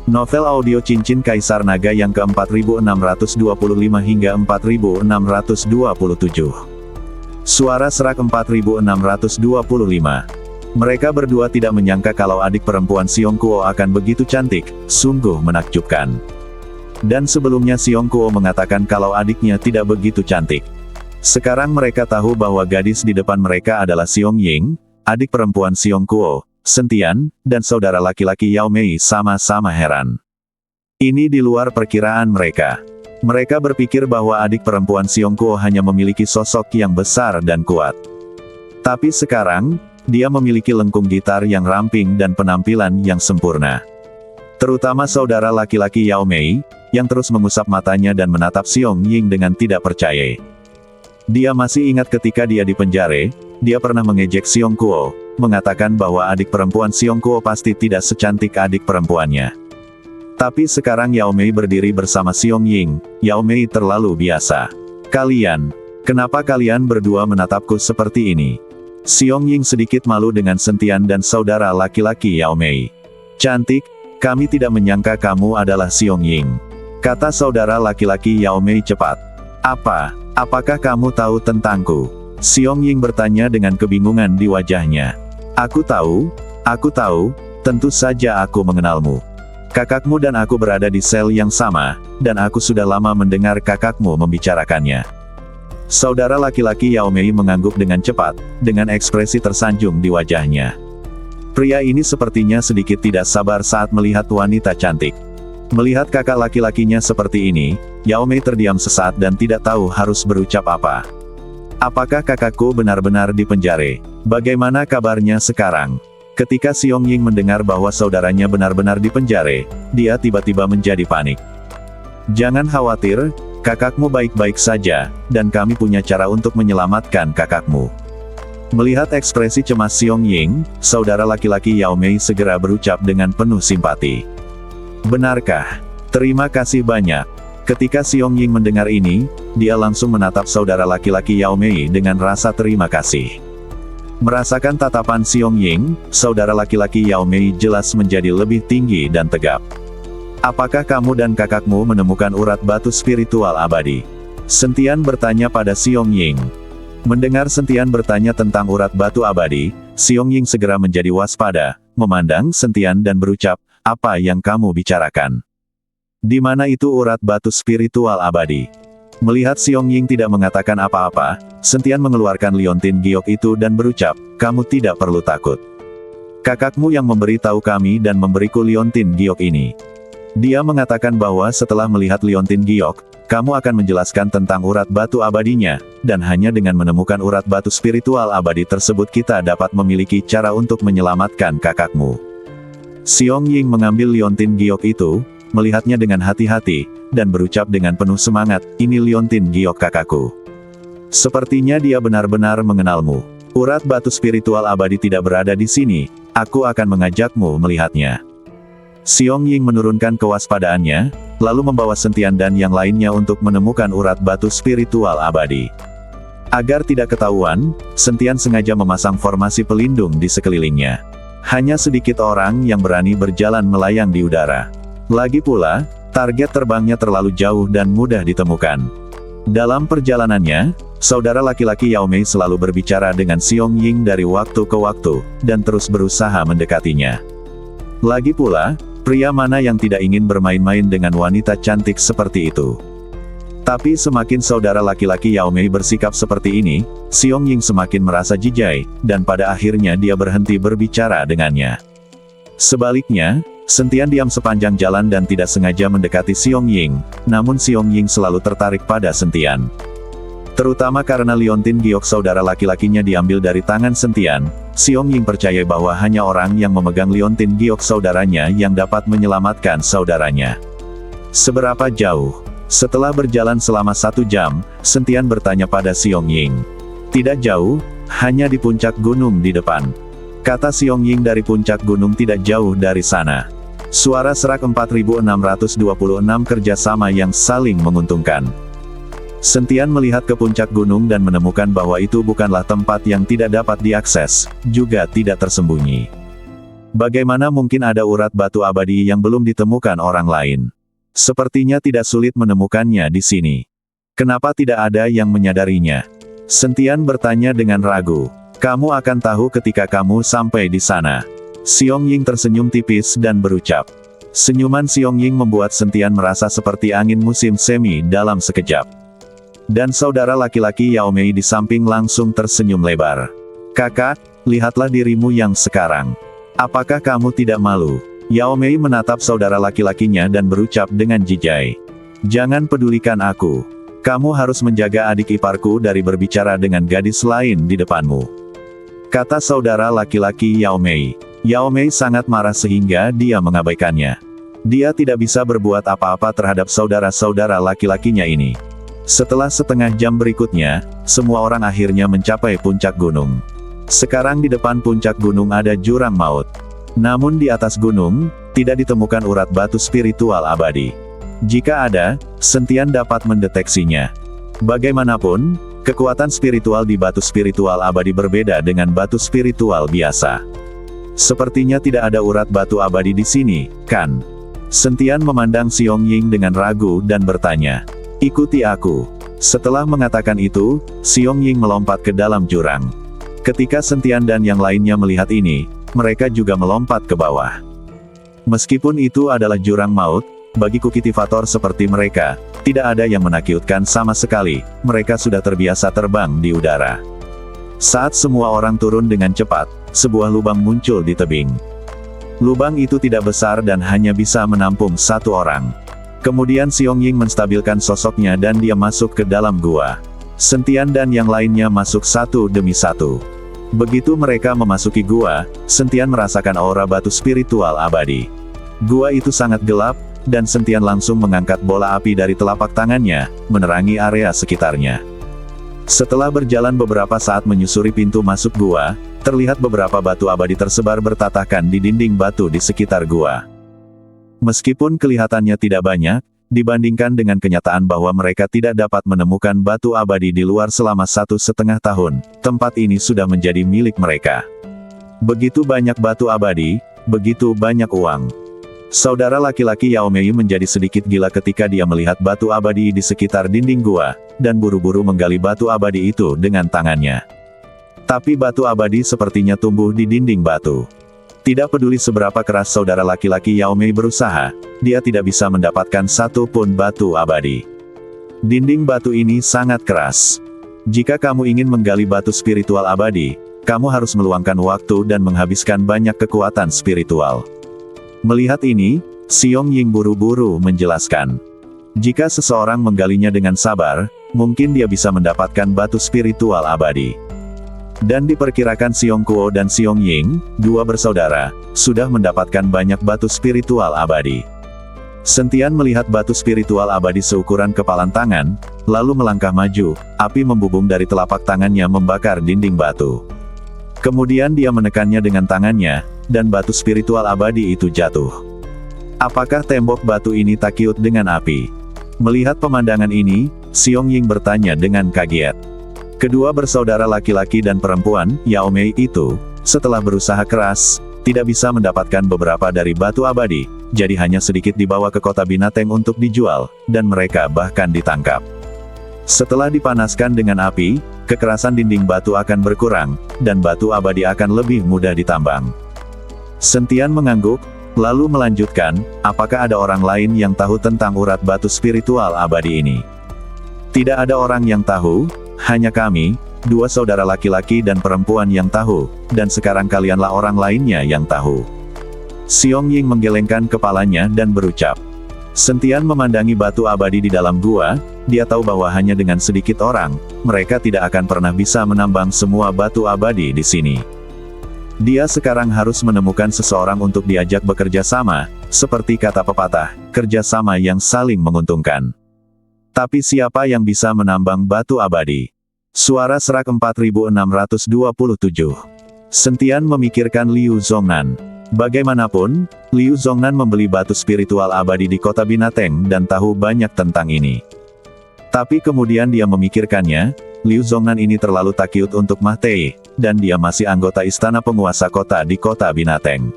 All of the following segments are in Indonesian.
Novel audio Cincin Kaisar Naga yang ke-4625 hingga 4627. Suara serak 4625. Mereka berdua tidak menyangka kalau adik perempuan Xiong Kuo akan begitu cantik, sungguh menakjubkan. Dan sebelumnya Xiong Kuo mengatakan kalau adiknya tidak begitu cantik. Sekarang mereka tahu bahwa gadis di depan mereka adalah Xiong Ying, adik perempuan Xiong Kuo, Sentian, dan saudara laki-laki Yao Mei sama-sama heran. Ini di luar perkiraan mereka. Mereka berpikir bahwa adik perempuan Xiong Kuo hanya memiliki sosok yang besar dan kuat. Tapi sekarang, dia memiliki lengkung gitar yang ramping dan penampilan yang sempurna. Terutama saudara laki-laki Yao Mei, yang terus mengusap matanya dan menatap Xiong Ying dengan tidak percaya. Dia masih ingat ketika dia di penjara, dia pernah mengejek Xiong Kuo, mengatakan bahwa adik perempuan Xiong Kuo pasti tidak secantik adik perempuannya. Tapi sekarang Yao Mei berdiri bersama Xiong Ying, Yao Mei terlalu biasa. Kenapa kalian berdua menatapku seperti ini? Xiong Ying sedikit malu dengan Sentian dan saudara laki-laki Yao Mei. Cantik, kami tidak menyangka kamu adalah Xiong Ying, kata saudara laki-laki Yao Mei cepat. Apakah kamu tahu tentangku? Xiong Ying bertanya dengan kebingungan di wajahnya. Aku tahu, tentu saja aku mengenalmu. Kakakmu dan aku berada di sel yang sama, dan aku sudah lama mendengar kakakmu membicarakannya. Saudara laki-laki Yao Mei mengangguk dengan cepat, dengan ekspresi tersanjung di wajahnya. Pria ini sepertinya sedikit tidak sabar saat melihat wanita cantik. Melihat kakak laki-lakinya seperti ini, Yao Mei terdiam sesaat dan tidak tahu harus berucap apa. Apakah kakakku benar-benar di penjara? Bagaimana kabarnya sekarang? Ketika Xiong Ying mendengar bahwa saudaranya benar-benar di penjara, dia tiba-tiba menjadi panik. Jangan khawatir, kakakmu baik-baik saja, dan kami punya cara untuk menyelamatkan kakakmu. Melihat ekspresi cemas Xiong Ying, saudara laki-laki Yao Mei segera berucap dengan penuh simpati. Benarkah? Terima kasih banyak. Ketika Xiong Ying mendengar ini, dia langsung menatap saudara laki-laki Yao Mei dengan rasa terima kasih. Merasakan tatapan Xiong Ying, saudara laki-laki Yao Mei jelas menjadi lebih tinggi dan tegap. Apakah kamu dan kakakmu menemukan urat batu spiritual abadi? Sentian bertanya pada Xiong Ying. Mendengar Sentian bertanya tentang urat batu abadi, Xiong Ying segera menjadi waspada, memandang Sentian dan berucap, apa yang kamu bicarakan? Di mana itu urat batu spiritual abadi? Melihat Xiong Ying tidak mengatakan apa-apa, Sentian mengeluarkan liontin giok itu dan berucap, kamu tidak perlu takut. Kakakmu yang memberi tahu kami dan memberiku liontin giok ini. Dia mengatakan bahwa setelah melihat liontin giok, kamu akan menjelaskan tentang urat batu abadinya, dan hanya dengan menemukan urat batu spiritual abadi tersebut kita dapat memiliki cara untuk menyelamatkan kakakmu. Xiong Ying mengambil liontin giok itu, melihatnya dengan hati-hati, dan berucap dengan penuh semangat, ini liontin giok kakakku. Sepertinya dia benar-benar mengenalmu. Urat batu spiritual abadi tidak berada di sini, aku akan mengajakmu melihatnya. Xiong Ying menurunkan kewaspadaannya, lalu membawa Sentian dan yang lainnya untuk menemukan urat batu spiritual abadi. Agar tidak ketahuan, Sentian sengaja memasang formasi pelindung di sekelilingnya. Hanya sedikit orang yang berani berjalan melayang di udara. Lagi pula, target terbangnya terlalu jauh dan mudah ditemukan. Dalam perjalanannya, saudara laki-laki Yao Mei selalu berbicara dengan Xiong Ying dari waktu ke waktu, dan terus berusaha mendekatinya. Lagi pula, pria mana yang tidak ingin bermain-main dengan wanita cantik seperti itu? Tapi semakin saudara laki-laki Yao Mei bersikap seperti ini, Xiong Ying semakin merasa jijai, dan pada akhirnya dia berhenti berbicara dengannya. Sebaliknya, Sentian diam sepanjang jalan dan tidak sengaja mendekati Xiong Ying, namun Xiong Ying selalu tertarik pada Sentian. Terutama karena liontin giok saudara laki-lakinya diambil dari tangan Sentian, Xiong Ying percaya bahwa hanya orang yang memegang liontin giok saudaranya yang dapat menyelamatkan saudaranya. Seberapa jauh? Setelah berjalan selama 1 jam, Sentian bertanya pada Xiong Ying. Tidak jauh, hanya di puncak gunung di depan. Kata Xiong Ying, dari puncak gunung tidak jauh dari sana. Suara serak 4626 kerjasama yang saling menguntungkan. Sentian melihat ke puncak gunung dan menemukan bahwa itu bukanlah tempat yang tidak dapat diakses, juga tidak tersembunyi. Bagaimana mungkin ada urat batu abadi yang belum ditemukan orang lain? Sepertinya tidak sulit menemukannya di sini. Kenapa tidak ada yang menyadarinya? Sentian bertanya dengan ragu. Kamu akan tahu ketika kamu sampai di sana. Xiong Ying tersenyum tipis dan berucap. Senyuman Xiong Ying membuat Sentian merasa seperti angin musim semi dalam sekejap. Dan saudara laki-laki Yao Mei di samping langsung tersenyum lebar. Kakak, lihatlah dirimu yang sekarang. Apakah kamu tidak malu? Yao Mei menatap saudara laki-lakinya dan berucap dengan jijai. Jangan pedulikan aku. Kamu harus menjaga adik iparku dari berbicara dengan gadis lain di depanmu. Kata saudara laki-laki Yao Mei. Yao Mei sangat marah sehingga dia mengabaikannya. Dia tidak bisa berbuat apa-apa terhadap saudara-saudara laki-lakinya ini. Setelah setengah jam berikutnya, semua orang akhirnya mencapai puncak gunung. Sekarang di depan puncak gunung ada jurang maut. Namun di atas gunung, tidak ditemukan urat batu spiritual abadi. Jika ada, Sentian dapat mendeteksinya. Bagaimanapun, kekuatan spiritual di batu spiritual abadi berbeda dengan batu spiritual biasa. Sepertinya tidak ada urat batu abadi di sini, kan? Sentian memandang Xiong Ying dengan ragu dan bertanya. Ikuti aku. Setelah mengatakan itu, Xiong Ying melompat ke dalam jurang. Ketika Sentian dan yang lainnya melihat ini, mereka juga melompat ke bawah. Meskipun itu adalah jurang maut, bagi kultivator seperti mereka, tidak ada yang menakutkan sama sekali, mereka sudah terbiasa terbang di udara. Saat semua orang turun dengan cepat, sebuah lubang muncul di tebing. Lubang itu tidak besar dan hanya bisa menampung satu orang. Kemudian Xiong Ying menstabilkan sosoknya dan dia masuk ke dalam gua. Sentian dan yang lainnya masuk satu demi satu. Begitu mereka memasuki gua, Sentian merasakan aura batu spiritual abadi. Gua itu sangat gelap, dan Sentian langsung mengangkat bola api dari telapak tangannya, menerangi area sekitarnya. Setelah berjalan beberapa saat menyusuri pintu masuk gua, terlihat beberapa batu abadi tersebar bertatakan di dinding batu di sekitar gua. Meskipun kelihatannya tidak banyak, dibandingkan dengan kenyataan bahwa mereka tidak dapat menemukan batu abadi di luar selama 1,5 tahun, tempat ini sudah menjadi milik mereka. Begitu banyak batu abadi, begitu banyak uang. Saudara laki-laki Yao Mei menjadi sedikit gila ketika dia melihat batu abadi di sekitar dinding gua, dan buru-buru menggali batu abadi itu dengan tangannya. Tapi batu abadi sepertinya tumbuh di dinding batu. Tidak peduli seberapa keras saudara laki-laki Yao Mei berusaha, dia tidak bisa mendapatkan satu pun batu abadi. Dinding batu ini sangat keras. Jika kamu ingin menggali batu spiritual abadi, kamu harus meluangkan waktu dan menghabiskan banyak kekuatan spiritual. Melihat ini, Xiong Ying buru-buru menjelaskan. Jika seseorang menggalinya dengan sabar, mungkin dia bisa mendapatkan batu spiritual abadi. Dan diperkirakan Xiong Kuo dan Xiong Ying, dua bersaudara, sudah mendapatkan banyak batu spiritual abadi. Sentian melihat batu spiritual abadi seukuran kepalan tangan, lalu melangkah maju, api membubung dari telapak tangannya membakar dinding batu. Kemudian dia menekannya dengan tangannya, dan batu spiritual abadi itu jatuh. Apakah tembok batu ini takut dengan api? Melihat pemandangan ini, Xiong Ying bertanya dengan kaget. Kedua bersaudara laki-laki dan perempuan, Yao Mei itu, setelah berusaha keras, tidak bisa mendapatkan beberapa dari batu abadi, jadi hanya sedikit dibawa ke kota binatang untuk dijual, dan mereka bahkan ditangkap. Setelah dipanaskan dengan api, kekerasan dinding batu akan berkurang, dan batu abadi akan lebih mudah ditambang. Sentian mengangguk, lalu melanjutkan, apakah ada orang lain yang tahu tentang urat batu spiritual abadi ini? Tidak ada orang yang tahu, hanya kami, dua saudara laki-laki dan perempuan yang tahu, dan sekarang kalianlah orang lainnya yang tahu. Xiong Ying menggelengkan kepalanya dan berucap. Sentian memandangi batu abadi di dalam gua, dia tahu bahwa hanya dengan sedikit orang, mereka tidak akan pernah bisa menambang semua batu abadi di sini. Dia sekarang harus menemukan seseorang untuk diajak bekerja sama, seperti kata pepatah, kerjasama yang saling menguntungkan. Tapi siapa yang bisa menambang batu abadi? Suara serak 4627. Sentian memikirkan Liu Zongnan. Bagaimanapun, Liu Zongnan membeli batu spiritual abadi di kota binatang dan tahu banyak tentang ini. Tapi kemudian dia memikirkannya, Liu Zongnan ini terlalu takut untuk Mah Tei, dan dia masih anggota istana penguasa kota di kota binatang.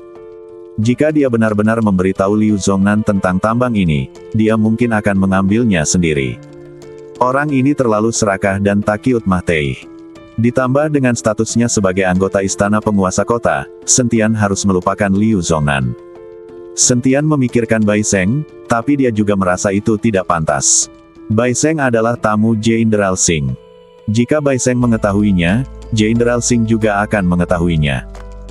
Jika dia benar-benar memberitahu Liu Zongnan tentang tambang ini, dia mungkin akan mengambilnya sendiri. Orang ini terlalu serakah dan takiut Mahtei. Ditambah dengan statusnya sebagai anggota istana penguasa kota, Sentian harus melupakan Liu Zongnan. Sentian memikirkan Bai Seng, tapi dia juga merasa itu tidak pantas. Bai Seng adalah tamu Jenderal Singh. Jika Bai Seng mengetahuinya, Jenderal Singh juga akan mengetahuinya.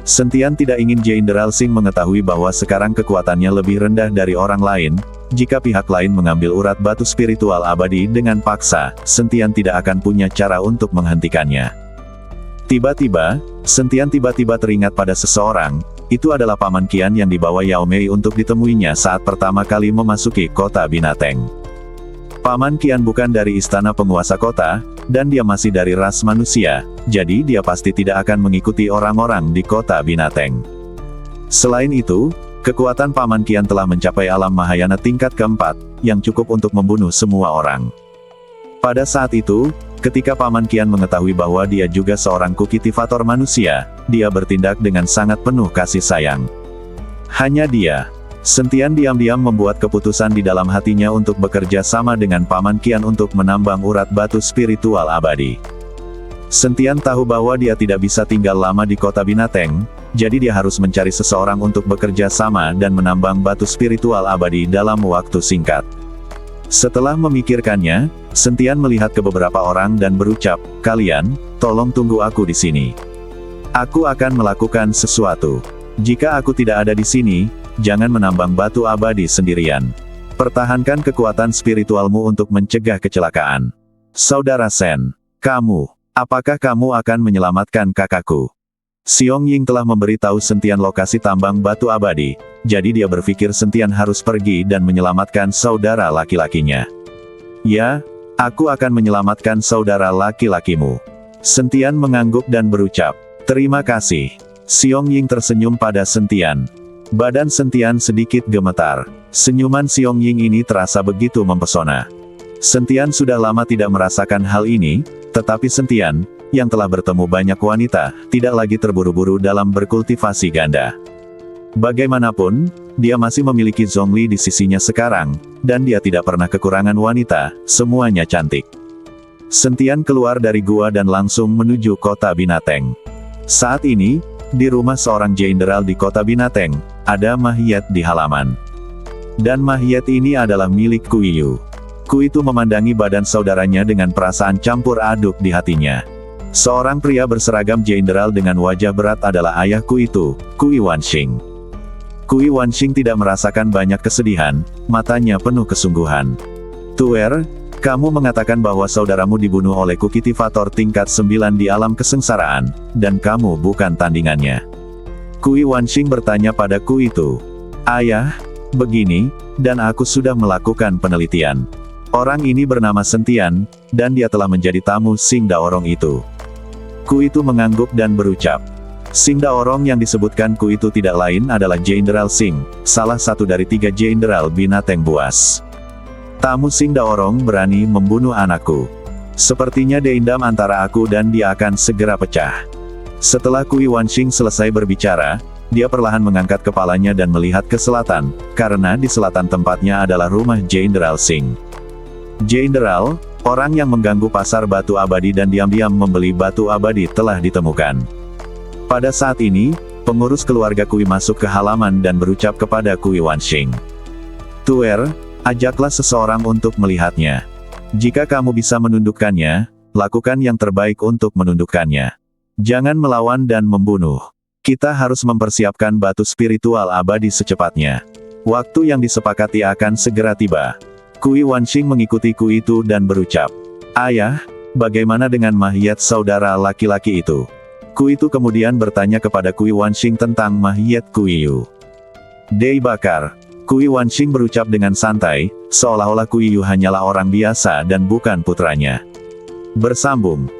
Sentian tidak ingin Jenderal Singh mengetahui bahwa sekarang kekuatannya lebih rendah dari orang lain. Jika pihak lain mengambil urat batu spiritual abadi dengan paksa, Sentian tidak akan punya cara untuk menghentikannya. Tiba-tiba, Sentian tiba-tiba teringat pada seseorang. Itu adalah Paman Qian yang dibawa Yao Mei untuk ditemuinya saat pertama kali memasuki kota Binateng. Paman Qian bukan dari istana penguasa kota, dan dia masih dari ras manusia, jadi dia pasti tidak akan mengikuti orang-orang di kota Binateng. Selain itu, kekuatan Paman Qian telah mencapai alam Mahayana tingkat keempat, yang cukup untuk membunuh semua orang. Pada saat itu, ketika Paman Qian mengetahui bahwa dia juga seorang kultivator manusia, dia bertindak dengan sangat penuh kasih sayang. Hanya dia. Sentian diam-diam membuat keputusan di dalam hatinya untuk bekerja sama dengan Paman Qian untuk menambang urat batu spiritual abadi. Sentian tahu bahwa dia tidak bisa tinggal lama di kota Binateng, jadi dia harus mencari seseorang untuk bekerja sama dan menambang batu spiritual abadi dalam waktu singkat. Setelah memikirkannya, Sentian melihat ke beberapa orang dan berucap, "Kalian, tolong tunggu aku di sini. Aku akan melakukan sesuatu. Jika aku tidak ada di sini, jangan menambang batu abadi sendirian. Pertahankan kekuatan spiritualmu untuk mencegah kecelakaan. Saudara Sen, apakah kamu akan menyelamatkan kakakku?" Xiong Ying telah memberitahu Sentian lokasi tambang batu abadi, jadi dia berpikir Sentian harus pergi dan menyelamatkan saudara laki-lakinya. "Ya, aku akan menyelamatkan saudara laki-lakimu." Sentian mengangguk dan berucap, "Terima kasih." Xiong Ying tersenyum pada Sentian. Badan Sentian sedikit gemetar. Senyuman Xiong Ying ini terasa begitu mempesona. Sentian sudah lama tidak merasakan hal ini, tetapi Sentian, yang telah bertemu banyak wanita, tidak lagi terburu-buru dalam berkultivasi ganda. Bagaimanapun, dia masih memiliki Zhongli di sisinya sekarang, dan dia tidak pernah kekurangan wanita, semuanya cantik. Sentian keluar dari gua dan langsung menuju kota Binateng. Saat ini, di rumah seorang jenderal di kota Binateng, ada Mahiet di halaman. Dan Mahiet ini adalah milik Kuiyu. Kui itu memandangi badan saudaranya dengan perasaan campur aduk di hatinya. Seorang pria berseragam jenderal dengan wajah berat adalah ayah Kui itu, Kui Wanxing. Kui Wanxing tidak merasakan banyak kesedihan, matanya penuh kesungguhan. "Tuer, kamu mengatakan bahwa saudaramu dibunuh oleh kultivator tingkat 9 di alam kesengsaraan, dan kamu bukan tandingannya." Kui Wanxing bertanya pada Kui itu. "Ayah, begini, dan aku sudah melakukan penelitian. Orang ini bernama Sentian, dan dia telah menjadi tamu Sing Daorong itu." Kui itu mengangguk dan berucap. Sing Daorong yang disebutkan Kui itu tidak lain adalah Jenderal Sing, salah satu dari 3 jenderal Binateng buas. "Tamu Sing Daorong berani membunuh anakku. Sepertinya dendam antara aku dan dia akan segera pecah." Setelah Kui Wanxing selesai berbicara, dia perlahan mengangkat kepalanya dan melihat ke selatan, karena di selatan tempatnya adalah rumah Jenderal Sing. "Jenderal, orang yang mengganggu pasar batu abadi dan diam-diam membeli batu abadi telah ditemukan." Pada saat ini, pengurus keluarga Kui masuk ke halaman dan berucap kepada Kui Wanxing. "Tuer, ajaklah seseorang untuk melihatnya. Jika kamu bisa menundukkannya, lakukan yang terbaik untuk menundukkannya. Jangan melawan dan membunuh. Kita harus mempersiapkan batu spiritual abadi secepatnya. Waktu yang disepakati akan segera tiba." Kui Wanxing mengikuti Kui itu dan berucap, "Ayah, bagaimana dengan Mahiet saudara laki-laki itu?" Kui itu kemudian bertanya kepada Kui Wanxing tentang Mahiet Kuiyu. "Dei bakar." Kui Wanxing berucap dengan santai, seolah-olah Kuiyu hanyalah orang biasa dan bukan putranya. Bersambung.